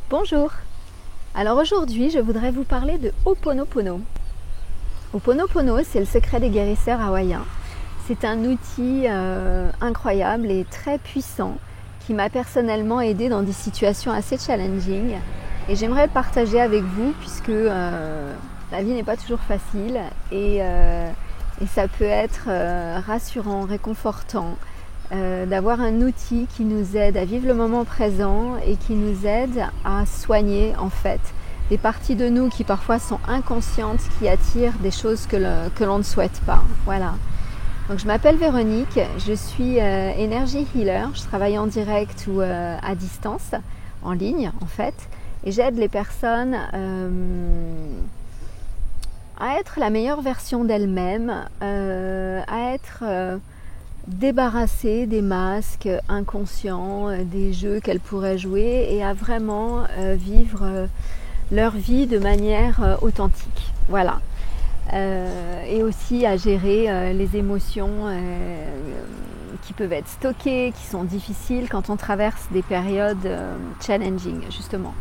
Bonjour. Alors aujourd'hui, je voudrais vous parler de Ho'oponopono. Ho'oponopono, c'est le secret des guérisseurs hawaïens. C'est un outil incroyable et très puissant qui m'a personnellement aidé dans des situations assez challenging. Et j'aimerais le partager avec vous puisque la vie n'est pas toujours facile et ça peut être rassurant, réconfortant. D'avoir un outil qui nous aide à vivre le moment présent et qui nous aide à soigner en fait des parties de nous qui parfois sont inconscientes, qui attirent des choses que l'on ne souhaite pas. Voilà. Donc je m'appelle Véronique, je suis Energy Healer, je travaille en direct ou à distance, en ligne en fait, et j'aide les personnes à être la meilleure version d'elles-mêmes, à être débarrasser des masques inconscients, des jeux qu'elles pourraient jouer et à vraiment vivre leur vie de manière authentique. Voilà. Et aussi à gérer les émotions qui peuvent être stockées, qui sont difficiles quand on traverse des périodes challenging justement.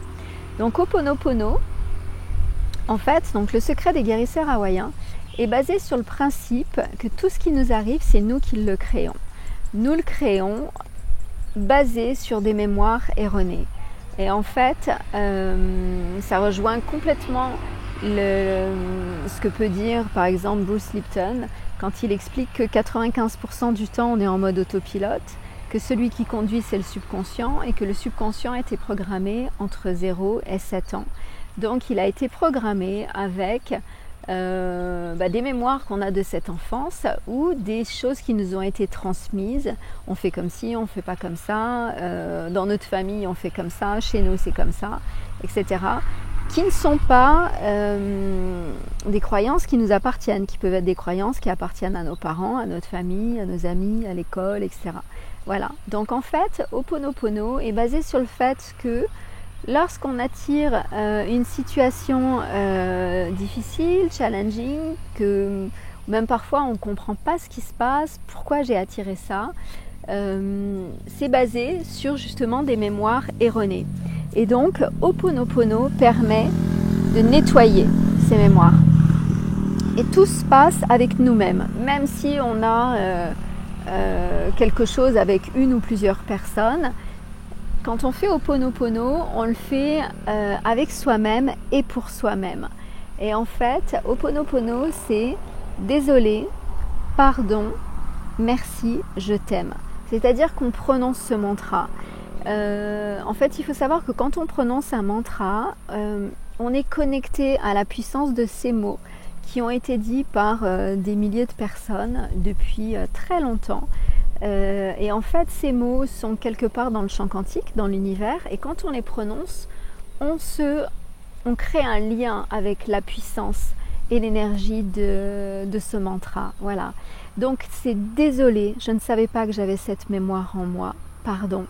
Donc Ho'oponopono, en fait, donc le secret des guérisseurs hawaïens est basé sur le principe que tout ce qui nous arrive, c'est nous qui le créons. Nous le créons basé sur des mémoires erronées. Et en fait, ça rejoint complètement ce que peut dire par exemple Bruce Lipton quand il explique que 95% du temps on est en mode autopilote, que celui qui conduit c'est le subconscient et que le subconscient a été programmé entre 0 et 7 ans. Donc il a été programmé avec des mémoires qu'on a de cette enfance ou des choses qui nous ont été transmises. On fait comme ci, on fait pas comme ça, dans notre famille on fait comme ça, chez nous c'est comme ça, etc. Qui ne sont pas des croyances qui nous appartiennent, qui peuvent être des croyances qui appartiennent à nos parents, à notre famille, à nos amis, à l'école, etc. Voilà. Donc en fait, Ho'oponopono est basé sur le fait que lorsqu'on attire une situation difficile, challenging, que même parfois on ne comprend pas ce qui se passe, pourquoi j'ai attiré ça, c'est basé sur justement des mémoires erronées. Et donc Ho'oponopono permet de nettoyer ces mémoires. Et tout se passe avec nous-mêmes, même si on a quelque chose avec une ou plusieurs personnes. Quand on fait Ho'oponopono, on le fait avec soi-même et pour soi-même. Et en fait, Ho'oponopono, c'est désolé, pardon, merci, je t'aime. C'est-à-dire qu'on prononce ce mantra. En fait, il faut savoir que quand on prononce un mantra, on est connecté à la puissance de ces mots qui ont été dits par des milliers de personnes depuis très longtemps. Et en fait, ces mots sont quelque part dans le champ quantique, dans l'univers, et quand on les prononce, on crée un lien avec la puissance et l'énergie de ce mantra. Voilà. Donc c'est désolé, je ne savais pas que j'avais cette mémoire en moi. Pardon.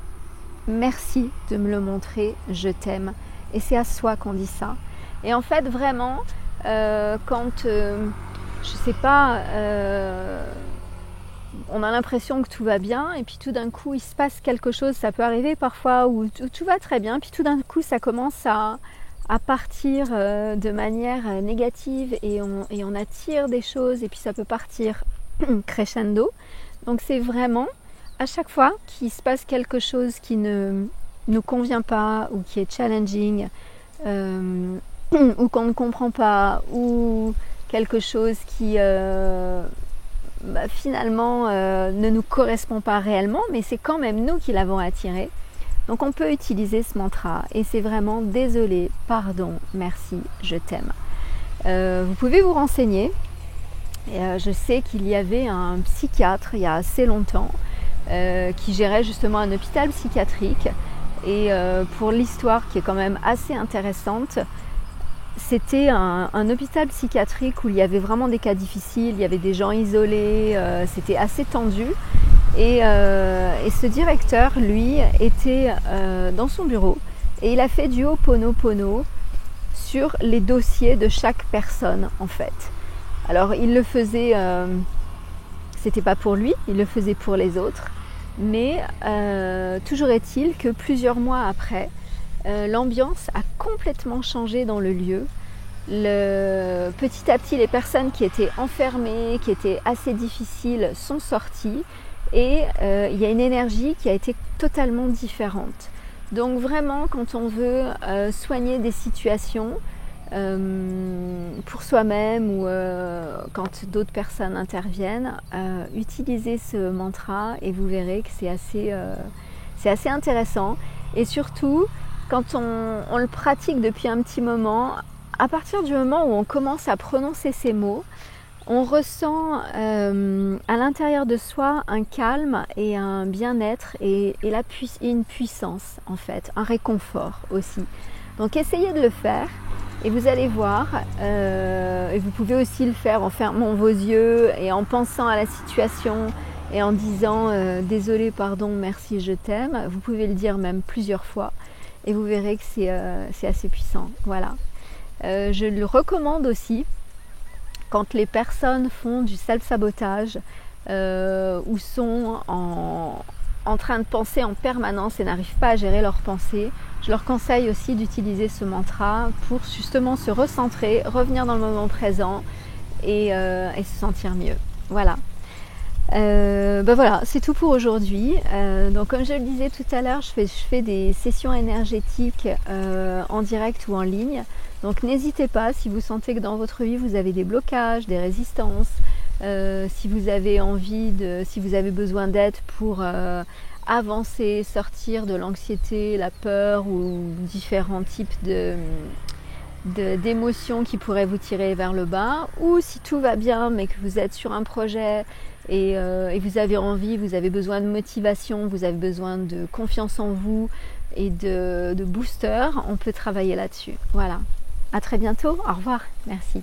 Merci de me le montrer, je t'aime. Et c'est à soi qu'on dit ça. Et en fait, vraiment, quand, je sais pas, on a l'impression que tout va bien et puis tout d'un coup il se passe quelque chose, ça peut arriver parfois où tout va très bien, puis tout d'un coup ça commence à partir de manière négative et on attire des choses et puis ça peut partir crescendo. Donc c'est vraiment à chaque fois qu'il se passe quelque chose qui ne nous convient pas ou qui est challenging ou qu'on ne comprend pas ou quelque chose qui finalement ne nous correspond pas réellement, mais c'est quand même nous qui l'avons attiré. Donc on peut utiliser ce mantra et c'est vraiment désolé, pardon, merci, je t'aime. Vous pouvez vous renseigner. Et, je sais qu'il y avait un psychiatre il y a assez longtemps qui gérait justement un hôpital psychiatrique et pour l'histoire qui est quand même assez intéressante, c'était un hôpital psychiatrique où il y avait vraiment des cas difficiles, il y avait des gens isolés, c'était assez tendu. Et ce directeur, lui, était dans son bureau et il a fait du Ho'oponopono sur les dossiers de chaque personne en fait. Alors il le faisait, c'était pas pour lui, il le faisait pour les autres, mais toujours est-il que plusieurs mois après, l'ambiance a complètement changé dans le lieu. Petit à petit, les personnes qui étaient enfermées, qui étaient assez difficiles, sont sorties et il y a une énergie qui a été totalement différente. Donc vraiment, quand on veut soigner des situations pour soi-même ou quand d'autres personnes interviennent, utilisez ce mantra et vous verrez que c'est assez intéressant. Et surtout, quand on le pratique depuis un petit moment, à partir du moment où on commence à prononcer ces mots, on ressent à l'intérieur de soi un calme et un bien-être et une puissance en fait, un réconfort aussi. Donc essayez de le faire et vous allez voir, et vous pouvez aussi le faire en fermant vos yeux et en pensant à la situation et en disant désolé, pardon, merci, je t'aime. Vous pouvez le dire même plusieurs fois et vous verrez que c'est assez puissant. Voilà. Je le recommande aussi quand les personnes font du self-sabotage ou sont en train de penser en permanence et n'arrivent pas à gérer leurs pensées. Je leur conseille aussi d'utiliser ce mantra pour justement se recentrer, revenir dans le moment présent et se sentir mieux. Voilà. Voilà, c'est tout pour aujourd'hui. Donc comme je le disais tout à l'heure, je fais des sessions énergétiques en direct ou en ligne. Donc n'hésitez pas, si vous sentez que dans votre vie vous avez des blocages, des résistances, si vous avez si vous avez besoin d'aide pour avancer, sortir de l'anxiété, la peur ou différents types d'émotions qui pourraient vous tirer vers le bas, ou si tout va bien mais que vous êtes sur un projet et vous avez envie, vous avez besoin de motivation, vous avez besoin de confiance en vous et de booster, on peut travailler là-dessus. Voilà. À très bientôt. Au revoir. Merci.